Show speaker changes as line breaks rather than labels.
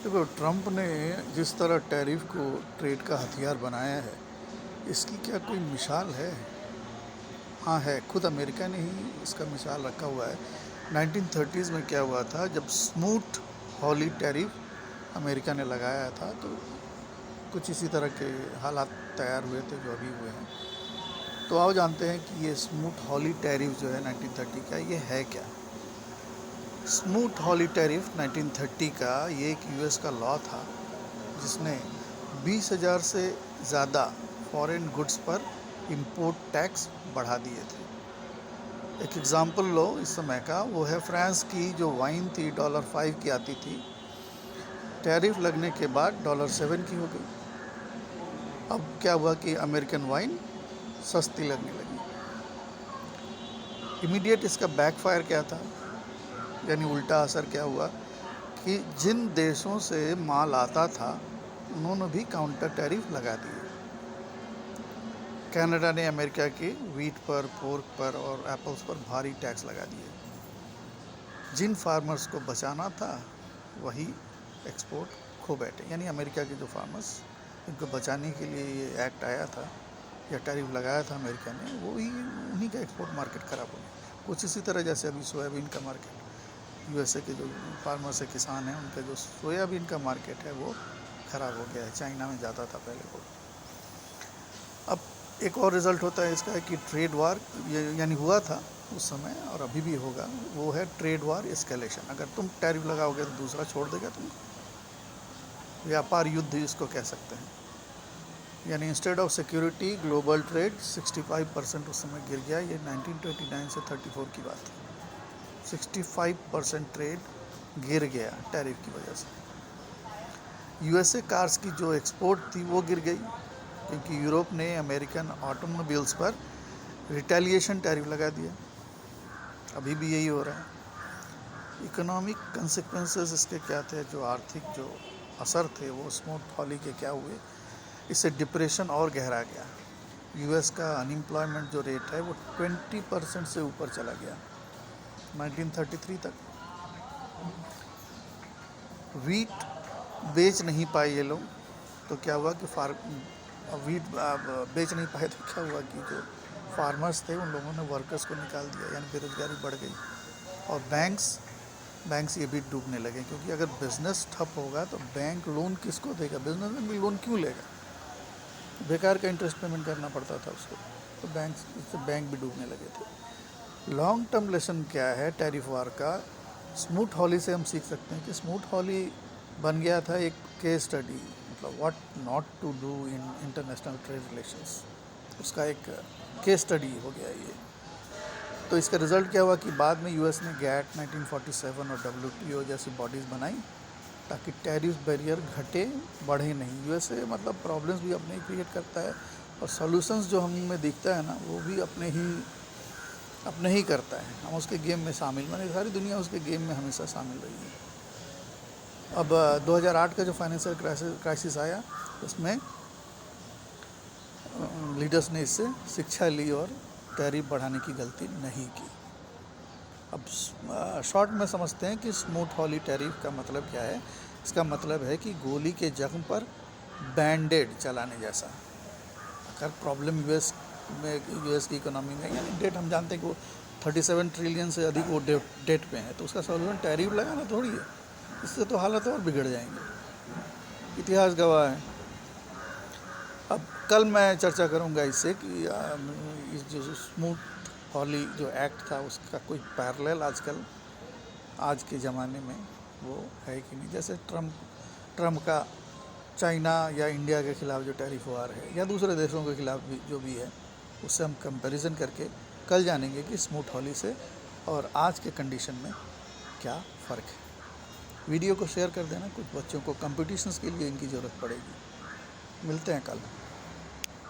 देखो, ट्रंप ने जिस तरह टैरिफ को ट्रेड का हथियार बनाया है, इसकी क्या कोई मिसाल है? हाँ है, खुद अमेरिका ने ही इसका मिसाल रखा हुआ है। 1930s में क्या हुआ था, जब स्मूथ हॉली टैरिफ अमेरिका ने लगाया था, तो कुछ इसी तरह के हालात तैयार हुए थे जो अभी हुए हैं। तो आओ जानते हैं कि ये स्मूथ हॉली टैरिफ जो है 1930 का, ये है क्या। स्मूथ हॉली टैरिफ 1930 का ये एक यूएस का लॉ था, जिसने 20,000 से ज़्यादा फॉरेन गुड्स पर इंपोर्ट टैक्स बढ़ा दिए थे। एक एग्ज़ाम्पल लो इस समय का, वो है फ्रांस की जो वाइन थी $5 की आती थी, टैरिफ लगने के बाद $7 की हो गई। अब क्या हुआ कि अमेरिकन वाइन सस्ती लगने लगी। इमीडिएट इसका बैकफायर क्या था, यानी उल्टा असर क्या हुआ कि जिन देशों से माल आता था उन्होंने भी काउंटर टैरिफ लगा दिए। कनाडा ने अमेरिका के वीट पर, पोर्क पर और एप्पल्स पर भारी टैक्स लगा दिए। जिन फार्मर्स को बचाना था वही एक्सपोर्ट खो बैठे, यानी अमेरिका के जो फार्मर्स, इनको बचाने के लिए ये एक्ट आया था या टैरिफ लगाया था अमेरिका ने, वो ही उन्हीं का एक्सपोर्ट मार्केट ख़राब हो गया। कुछ इसी तरह जैसे अभी सोयाबीन का मार्केट, यूएसए के जो फार्मर्स है, किसान हैं, उनका जो सोयाबीन का मार्केट है वो ख़राब हो गया है। चाइना में ज़्यादा था पहले वो। अब एक और रिज़ल्ट होता है इसका कि ट्रेड वार ये यानी हुआ था उस समय और अभी भी होगा, वो है ट्रेड वार एस्केलेशन। अगर तुम टैरिफ लगाओगे तो दूसरा छोड़ देगा तुमको। व्यापार युद्ध इसको कह सकते हैं। यानी instead of security global trade 65% उस समय गिर गया। ये 1929 से 34 की बात है। 65% ट्रेड गिर गया टैरिफ की वजह से। यूएसए कार्स की जो एक्सपोर्ट थी वो गिर गई, क्योंकि यूरोप ने अमेरिकन ऑटोमोबाइल्स पर रिटेलिएशन टैरिफ लगा दिया। अभी भी यही हो रहा है। इकोनॉमिक कंसिक्वेंसेस इसके क्या थे, जो आर्थिक जो असर थे वो स्मूथ हॉली के क्या हुए, इससे डिप्रेशन और गहरा गया। यूएस का अनएम्प्लॉयमेंट जो रेट है वो 20% से ऊपर चला गया 1933 तक। वीट बेच नहीं पाए ये लोग, तो क्या हुआ कि वीट बेच नहीं पाए तो क्या हुआ कि जो फार्मर्स थे उन लोगों ने वर्कर्स को निकाल दिया, यानी बेरोजगारी बढ़ गई। और बैंक्स ये भी डूबने लगे, क्योंकि अगर बिज़नेस ठप होगा तो बैंक लोन किसको देगा? बिजनेसमैन भी लोन क्यों लेगा? बेकार का इंटरेस्ट पेमेंट करना पड़ता था उसको। तो बैंक भी डूबने लगे थे। लॉन्ग टर्म लेसन क्या है टैरिफ वार का? स्मूथ हॉली से हम सीख सकते हैं कि स्मूथ हॉली बन गया था एक केस स्टडी, मतलब what not to do in international trade relations. उसका एक केस स्टडी हो गया ये। तो इसका रिज़ल्ट क्या हुआ कि बाद में यूएस ने गैट 1947 और डब्ल्यूटीओ जैसी बॉडीज़ बनाई, ताकि टैरिफ बैरियर घटे, बढ़े नहीं। यूएसए मतलब प्रॉब्लम्स भी अपने ही क्रिएट करता है, और सॉल्यूशंस जो हमें दिखता है ना, वो भी अपने ही करता है। हम उसके गेम में शामिल, माने सारी दुनिया उसके गेम में हमेशा शामिल रही है। अब 2008 का जो फाइनेंशियल क्राइसिस आया, उसमें लीडर्स ने इससे शिक्षा ली और टैरिफ बढ़ाने की गलती नहीं की। अब शॉर्ट में समझते हैं कि स्मूथ हॉली टैरिफ का मतलब क्या है। इसका मतलब है कि गोली के जख्म पर बैंडेड चलाने जैसा। अगर प्रॉब्लम यूएस की इकोनॉमी में, यानी डेट हम जानते हैं कि वो 37 ट्रिलियन से अधिक वो डेट पे है, तो उसका सॉल्यूशन टैरिफ लगाना थोड़ी है। इससे तो हालत और बिगड़ जाएंगे, इतिहास गवाह है। अब कल मैं चर्चा करूंगा इससे कि इस जो स्मूथ हॉली जो एक्ट था उसका कोई पैरेलल आजकल आज के ज़माने में वो है कि नहीं। जैसे ट्रम्प का चाइना या इंडिया के ख़िलाफ़ जो टैरिफ वार है, या दूसरे देशों के ख़िलाफ़ भी जो भी है, उससे हम कंपैरिजन करके कल जानेंगे कि स्मूथ हॉली से और आज के कंडीशन में क्या फ़र्क है। वीडियो को शेयर कर देना, कुछ बच्चों को कंपटीशंस के लिए इनकी ज़रूरत पड़ेगी। मिलते हैं कल।